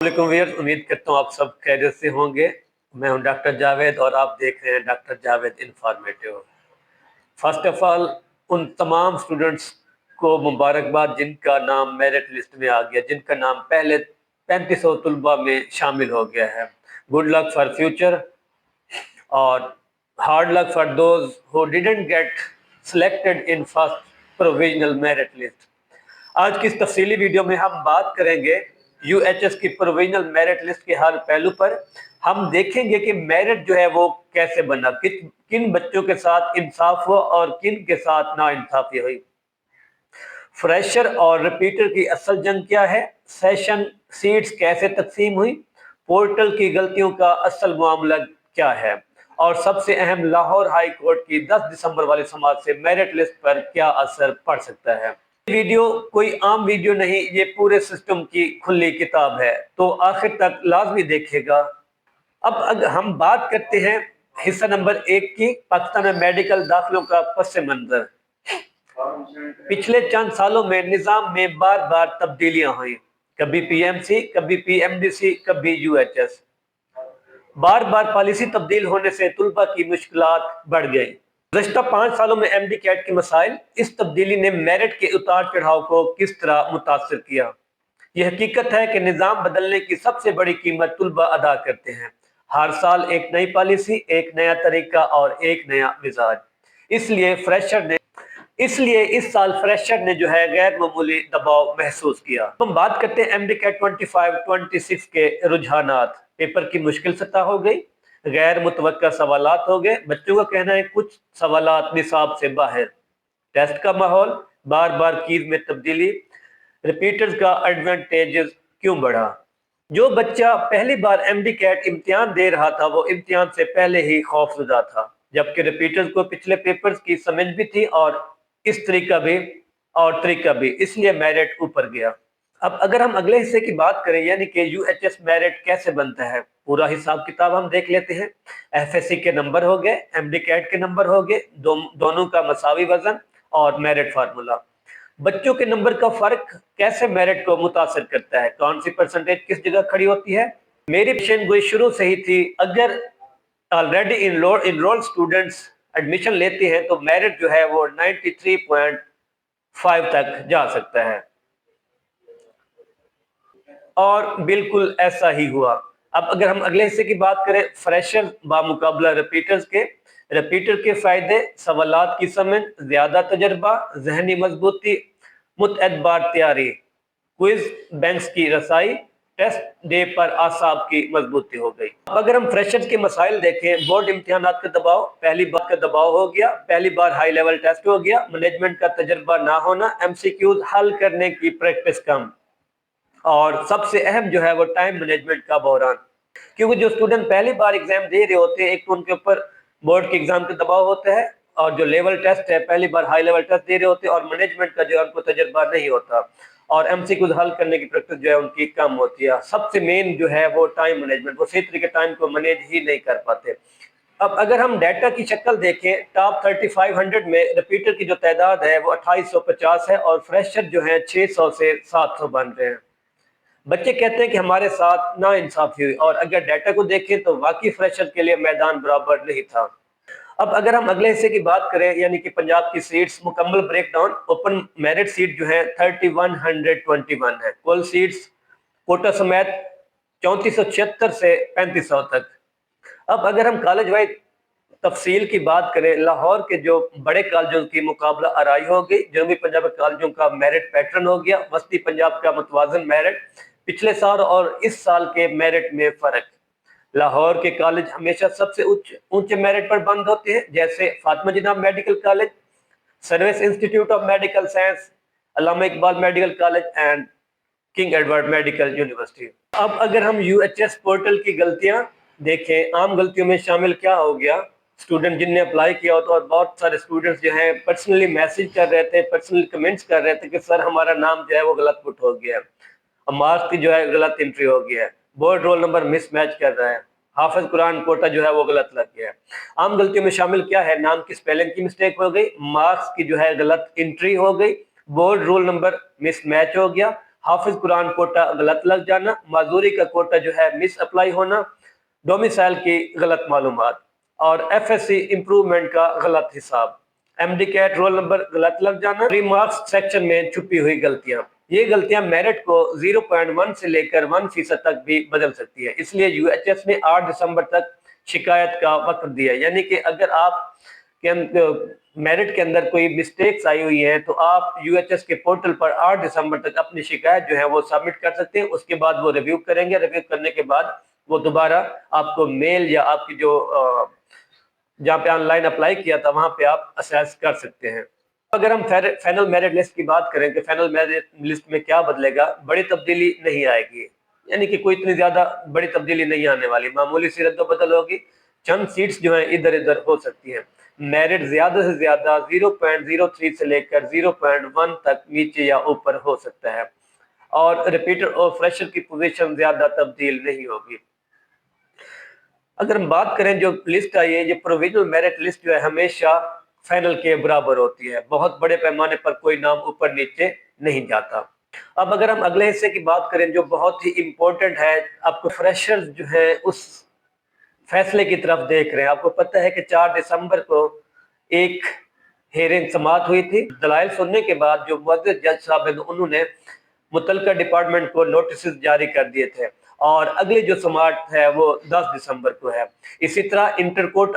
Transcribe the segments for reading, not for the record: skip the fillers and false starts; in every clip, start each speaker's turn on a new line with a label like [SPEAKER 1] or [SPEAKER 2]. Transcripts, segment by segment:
[SPEAKER 1] वालेकुम व्यूअर्स, उम्मीद करता हूँ आप सब खैरियत से होंगे। मैं हूं डॉक्टर जावेद और आप देख रहे हैं doctor Javed informative. First of all उन तमाम स्टूडेंट्स को मुबारकबाद जिनका नाम मेरिट लिस्ट में आ गया, जिनका नाम पहले 3500 तलबा में शामिल हो गया है। गुड लक फॉर फ्यूचर और hard luck for those who didn't get selected in first provisional merit list. आज की इस तफसीली वीडियो में हम बात करेंगे यूएचएस की प्रोविजनल मेरिट लिस्ट के हर पहलू पर। हम देखेंगे कि मेरिट जो है वो कैसे बना, किन बच्चों के साथ इंसाफ हुआ और किन के साथ ना इंसाफी हुई। फ्रेशर और रिपीटर की असल जंग क्या है, सेशन सीट्स कैसे तकसीम हुई, पोर्टल की गलतियों का असल मामला क्या है और सबसे अहम लाहौर हाई कोर्ट की 10 दिसंबर वाली समाअत से मेरिट लिस्ट पर क्या असर पड़ सकता है। वीडियो कोई आम वीडियो नहीं, ये पूरे सिस्टम की खुली किताब है, तो आखिर तक लाजमी देखेगा। अब हम बात करते हैं हिस्सा नंबर 1 की, पाकिस्तान में मेडिकल दाखिलों का पस मंजर। पिछले चंद सालों में निजाम में बार बार तब्दीलियां हुई, कभी पीएमसी, कभी पीएमडीसी, कभी यूएचएस। बार बार पॉलिसी तब्दील होने से तुलबा की मुश्किलात बढ़ गई। गुज़श्ता 5 सालों में एमडी कैट के मसाइल, इस तब्दीली ने मेरिट के उतार चढ़ाव को किस तरह मुतासर किया। यह हकीकत है कि निज़ाम बदलने की सबसे बड़ी कीमत तुलबा अदा करते हैं। हर साल एक नई पॉलिसी, एक नया तरीका और एक नया मिजाज। इसलिए इस साल फ्रेशर ने जो है गैर मामूली दबाव महसूस किया। हम बात करते हैं एमडी कैट 25-26 के रुझानात। पेपर की मुश्किल सतह हो गई, गैर मुतवक्का सवालात हो गए, बच्चों का कहना है कुछ सवालात निसाब से बाहर, टेस्ट का माहौल, बार बार कीज में तब्दीली, रिपीटर्स का एडवांटेजेस क्यों बढ़ा। जो बच्चा पहली बार एमडी कैट इम्तिहान दे रहा था वो इम्तिहान से पहले ही खौफजदा था, जबकि रिपीटर्स को पिछले पेपर्स की समझ भी थी और इस तरीका भी, इसलिए मेरिट ऊपर गया। अब अगर हम अगले हिस्से की बात करें, यानी कि यूएचएस मेरिट कैसे बनता है, पूरा हिसाब किताब हम देख लेते हैं। एफएससी के नंबर हो गए, एमडी कैट के नंबर हो गए, दोनों का मसावी वजन और मेरिट फार्मूला। बच्चों के नंबर का फर्क कैसे मेरिट को मुतासर करता है, कौन सी परसेंटेज किस जगह खड़ी होती है। मेरी पेशन गोई शुरू से ही थी, अगर ऑलरेडी इनरोल्ड स्टूडेंट्स एडमिशन लेते हैं तो मेरिट जो है वो 93.5 तक जा सकता है, और बिल्कुल ऐसा ही हुआ। अब अगर हम अगले हिस्से की बात करें, फ्रेशर बामुकाबला रिपीटर्स के, रिपीटर के फायदे, सवालात की समझ, ज्यादा तजर्बा, जहनी मजबूती, मुतअद्दिबार तैयारी, क्विज बैंक्स की रसाई, टेस्ट डे पर आसाब की मजबूती हो गई। अब अगर हम फ्रेशर्स के मसाइल देखें, बोर्ड इम्तिहानात का दबाव, पहली बार का दबाव हो गया, पहली बार हाई लेवल टेस्ट हो गया, मैनेजमेंट का तजर्बा ना होना, एमसीक्यूज हल करने की प्रैक्टिस कम, और सबसे अहम जो है वो टाइम मैनेजमेंट का बहरान। क्योंकि जो स्टूडेंट पहली बार एग्जाम दे रहे होते हैं, एक तो उनके ऊपर बोर्ड के एग्जाम का दबाव होता है, और जो लेवल टेस्ट है पहली बार हाई लेवल टेस्ट दे रहे होते हैं, और मैनेजमेंट का जो है उनको तजर्बा नहीं होता, और एमसीक्यूज हल करने की प्रैक्टिस जो है उनकी कम होती है। सबसे मेन जो है वो टाइम मैनेजमेंट, वो सही तरीके टाइम को मैनेज ही नहीं कर पाते। अब अगर हम डाटा की शक्ल देखें, टॉप 3500 में रिपीटर की जो तादाद है वो 2850 है, और फ्रेशर जो है 600 से 700 बन रहे हैं। बच्चे कहते हैं कि हमारे साथ ना इंसाफी हुई, और अगर डाटा को देखें तो वाकई फ्रेशर के लिए मैदान बराबर नहीं था। अब अगर हम अगले हिस्से की बात करें, यानी कि पंजाब की सीट्स, मुकम्मल ब्रेकडाउन, ओपन मेरिट सीट जो है 3121 है, कुल सीट्स कोटा समेत 3476 से 3500 तक। अब अगर हम कॉलेज वाइज तफसील की बात करें, लाहौर के जो बड़े कॉलेजों की मुकाबला आराई हो गई, जनूबी पंजाब के कॉलेजों का मेरिट पैटर्न हो गया, वस्ती पंजाब का मुतवाजन मेरिट, पिछले साल और इस साल के मेरिट में फर्क। लाहौर के कॉलेज हमेशा सबसे ऊंचे मेरिट पर बंद होते हैं, जैसे Fatima Jinnah medical college, service institute of medical science, Allama Iqbal medical college and king Edward medical university. अब अगर हम यूएचएस पोर्टल की गलतियां देखें, आम गलतियों में शामिल क्या हो गया, स्टूडेंट जिनने अप्लाई किया होता, और बहुत सारे स्टूडेंट्स जो हैं पर्सनली मैसेज कर रहे थे, पर्सनली कमेंट्स कर रहे थे कि सर हमारा नाम जो है वो गलत पुट हो गया है, मार्क्स की जो है गलत एंट्री हो गया है, बोर्ड रोल नंबर मिसमैच कर रहा है, हाफिज कुरान कोटा जो है वो गलत लग गया है। आम गलतियों में शामिल क्या है, नाम की स्पेलिंग की मिस्टेक हो गई, मार्क्स की जो है गलत एंट्री हो गई, बोर्ड रोल नंबर मिसमैच हो गया, हाफिज कुरान कोटा गलत लग जाना, माजूरी का कोटा जो है मिस अप्लाई होना, डोमिसाइल की गलत मालूमात और FSC इम्प्रूवमेंट का गलत हिसाब, MD कैट रोल नंबर गलत लग जाना, रिमार्क्स सेक्शन में छुपी हुई गलतियां। ये गलतियां मेरिट को 0.1 से लेकर 1% तक भी बदल सकती है। इसलिए UHS ने 8 दिसंबर तक शिकायत का वक्त दिया, यानी कि अगर आप मेरिट के अंदर कोई मिस्टेक्स आई हुई है तो आप UHS के पोर्टल पर 8 दिसंबर तक अपनी शिकायत जो है वो सबमिट कर सकते हैं। उसके बाद वो रिव्यू करेंगे, रिव्यू करने के बाद वो दोबारा आपको मेल या आपकी जो जहाँ पे ऑनलाइन अप्लाई किया था वहां पे आप असेस कर सकते हैं। अगर हम फाइनल मेरिट लिस्ट की बात करें कि फाइनल मेरिट लिस्ट में क्या बदलेगा, बड़ी तब्दीली नहीं आएगी, यानी कि कोई इतनी ज्यादा बड़ी तब्दीली नहीं आने वाली, मामूली सी रद्द-बदल होगी, चंद सीट्स जो है इधर उधर हो सकती हैं। मेरिट ज्यादा से ज्यादा 0.03 से लेकर 0.1 तक नीचे या ऊपर हो सकता है और रिपीटर और फ्रेशर की पोजीशन ज्यादा तब्दील नहीं होगी। अगर हम बात करें जो लिस्ट आई है, ये प्रोविजनल मेरिट लिस्ट जो है हमेशा फाइनल के बराबर होती है, बहुत बड़े पैमाने पर कोई नाम ऊपर नीचे नहीं जाता। अब अगर हम अगले हिस्से की बात करें जो बहुत ही इम्पोर्टेंट है, आपको फ्रेशर्स जो है उस फैसले की तरफ देख रहे हैं। आपको पता है कि 4 दिसंबर को एक हेयरिंग समाअत हुई थी। दलाइल सुनने के बाद जो मुअज़्ज़िज़ जज साहब हैं उन्होंने मुतल्लिका डिपार्टमेंट को नोटिस जारी कर दिए थे और अगली जो समाअत है वो 10 दिसंबर को है। इसी तरह इंटरकोर्ट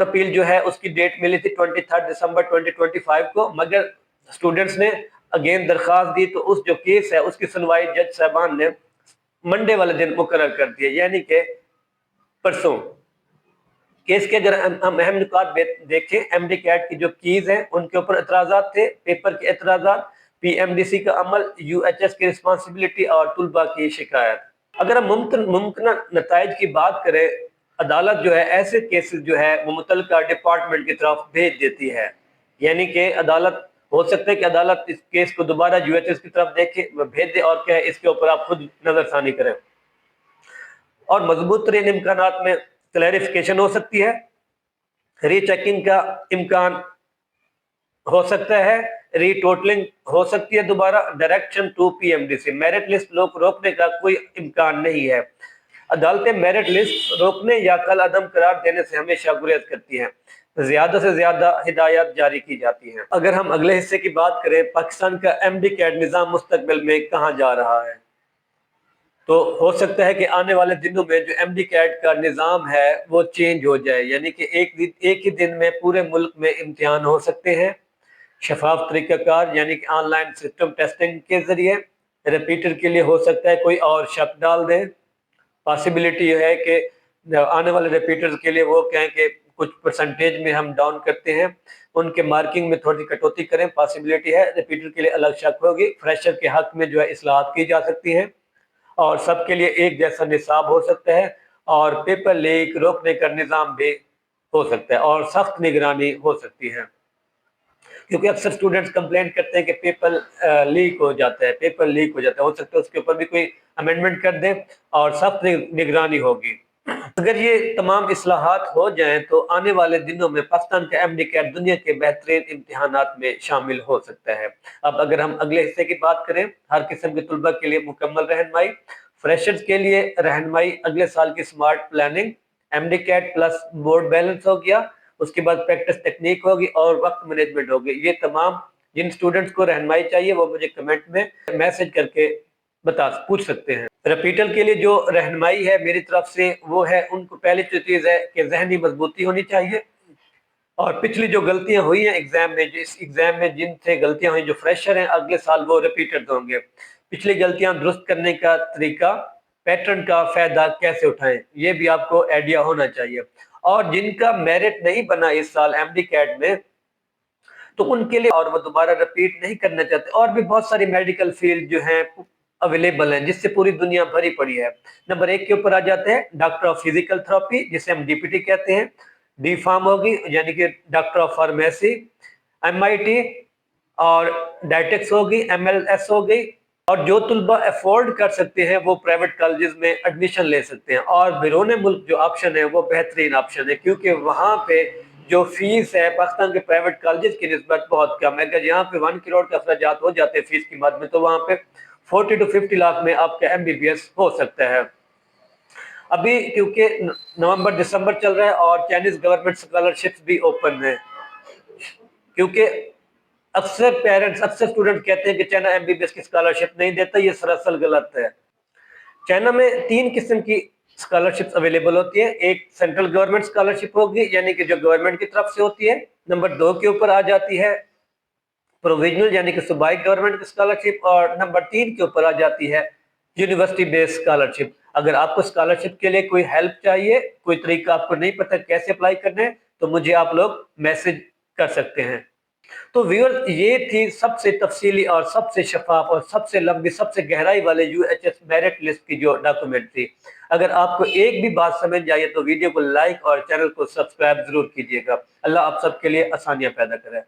[SPEAKER 1] अपील जो है उसकी डेट मिली थी 23 दिसंबर 2025 को, मगर स्टूडेंट्स ने अगेन दरखास्त दी तो उस जो केस है उसकी सुनवाई जज साहबान ने मंडे वाले दिन मुकर्रर कर दिया, यानी कि परसों। केस के अगर हम अहम नुकात देखें, MD कैट की जो कीज हैं उनके ऊपर एतराज़ात थे, पेपर के एतराज़ात, PMDC का अमल, UHS की रिस्पॉन्सिबिलिटी और तुलबा की शिकायत। अगर हम मुमकिन नताइज की बात करें, अदालत जो है ऐसे केसेस जो है वो मुतल्लिका डिपार्टमेंट की तरफ भेज देती है, यानी कि अदालत हो सकता है कि अदालत इस केस को दोबारा UHS की तरफ देखे भेज दे और क्या इसके ऊपर आप खुद नजरसानी करें और मजबूत तरीन इम्कानात में क्लैरिफिकेशन हो सकती है, रीचेकिंग का इम्कान हो सकता है, रीटोटलिंग हो सकती है दोबारा, direction to PMDC। Merit list रोकने का कोई इम्कान नहीं है। अदालतें मेरिट लिस्ट रोकने या कल अदम करार देने से हमेशा गुरेज करती हैं, ज्यादा से ज्यादा हिदायत जारी की जाती हैं। अगर हम अगले हिस्से की बात करें, पाकिस्तान का MD कैट निज़ाम मुस्तकबिल में कहाँ जा रहा है, तो हो सकता है कि आने वाले दिनों में जो MD कैट का निज़ाम है वो चेंज हो जाए, यानी कि एक ही दिन में पूरे मुल्क में इम्तिहान हो सकते हैं, शफाफ तरीक़ाकार यानी कि ऑनलाइन सिस्टम टेस्टिंग के जरिए। रिपीटर के लिए हो सकता है कोई और शर्त डाल दे, पॉसिबिलिटी है कि आने वाले रिपीटर्स के लिए वो कहें कि कुछ परसेंटेज में हम डाउन करते हैं, उनके मार्किंग में थोड़ी कटौती करें, पॉसिबिलिटी है। रिपीटर के लिए अलग शक होगी, फ्रेशर के हक में जो है इस्लाहात की जा सकती हैं और सबके लिए एक जैसा निसाब हो सकता है और पेपर लीक रोकने का निज़ाम भी हो सकता है और सख्त निगरानी हो सकती है, क्योंकि अक्सर स्टूडेंट्स कंप्लेंट करते हैं कि पेपर लीक हो जाता है, हो सकता है उसके ऊपर भी कोई अमेंडमेंट कर दें और सख्त निगरानी होगी। अगर ये तमाम इस्लाहात हो जाएं तो आने वाले दिनों में पाकिस्तान का MD कैट दुनिया के बेहतरीन इम्तिहानात में शामिल हो सकता है। अब अगर हम अगले हिस्से की बात करें, हर किस्म के तुलबा के लिए मुकम्मल रहनुमाई, फ्रेशर्स के लिए रहनुमाई, अगले साल की smart planning, MD CAT plus board balance हो गया, उसके बाद प्रैक्टिस टेक्निक होगी और वक्त मैनेजमेंट होगी। ये तमाम जिन स्टूडेंट्स को रहनुमाई चाहिए वो मुझे कमेंट में मैसेज करके पूछ सकते हैं। रिपीटर के लिए जो रहनुमाई है मेरी तरफ से वो है, उनको पहली तो चीज है कि जहनी मजबूती होनी चाहिए और पिछली जो गलतियां हुई हैं एग्जाम में, जिस एग्जाम में जिनसे गलतियां हुई, जो फ्रेशर हैं अगले साल वो रिपीटर्स होंगे, पिछली गलतियां दुरुस्त करने का तरीका, पैटर्न का फायदा कैसे उठाएं, ये भी आपको आइडिया होना चाहिए। और जिनका मेरिट नहीं बना इस साल MD कैट में तो उनके लिए, और वो दोबारा रिपीट नहीं करना चाहते, और भी बहुत सारी मेडिकल फील्ड जो है अवेलेबल हैं जिससे पूरी दुनिया भरी पड़ी है। नंबर 1 के ऊपर आ जाते हैं डॉक्टर ऑफ फिजिकल थेरेपी जिसे हम DPT कहते हैं, D फार्म होगी यानी कि डॉक्टर ऑफ फार्मेसी, MIT और डायटेक्स होगी, MLS हो गई। और जो तुलबा अफोर्ड कर सकते हैं वो प्राइवेट कॉलेजेस में एडमिशन ले सकते हैं और बैरून मुल्क जो ऑप्शन है वो बेहतरीन ऑप्शन है, क्योंकि वहाँ पे جو فیس ہے پاکستان کے پرائیویٹ کالجز کی نسبت بہت کم ہے. اگر یہاں پہ 1 کروڑ کے اخراجات ہو جاتے ہیں فیس کی مد میں، تو وہاں پہ 40 to 50 لاکھ میں آپ کا MBBS ہو سکتا ہے. ابھی کیونکہ نومبر دسمبر چل رہا ہے اور چائنیز گورنمنٹ اسکالرشپ بھی اوپن ہے، کیونکہ اکثر پیرنٹس اکثر اسٹوڈنٹ کہتے ہیں کہ چائنا MBBS کی اسکالرشپ نہیں دیتا. یہ سراسر غلط ہے. چائنا میں 3 قسم کی اسکالرشپ اویلیبل ہوتی ہے. ایک سینٹرل گورنمنٹ اسکالرشپ ہوگی، یعنی کہ جو گورنمنٹ کی طرف سے ہوتی ہے. نمبر 2 کے اوپر آ جاتی ہے پروویژنل یعنی کہ صوبائی گورنمنٹ کی اسکالرشپ، اور نمبر 3 کے اوپر آ جاتی ہے یونیورسٹی بیس اسکالرشپ. اگر آپ کو اسکالرشپ کے لیے کوئی ہیلپ چاہیے، کوئی طریقہ آپ کو نہیں پتہ کیسے اپلائی کرنا ہے، تو مجھے آپ لوگ میسج کر سکتے ہیں. تو ویورز، یہ تھی سب سے تفصیلی اور سب سے شفاف اور سب سے لمبی سب سے گہرائی والے UHS میرٹ لسٹ کی جو ڈاکومنٹ تھی. اگر آپ کو ایک بھی بات سمجھ آئے تو ویڈیو کو لائک اور چینل کو سبسکرائب ضرور کیجیے گا. اللہ آپ سب کے لیے آسانیاں پیدا کرے.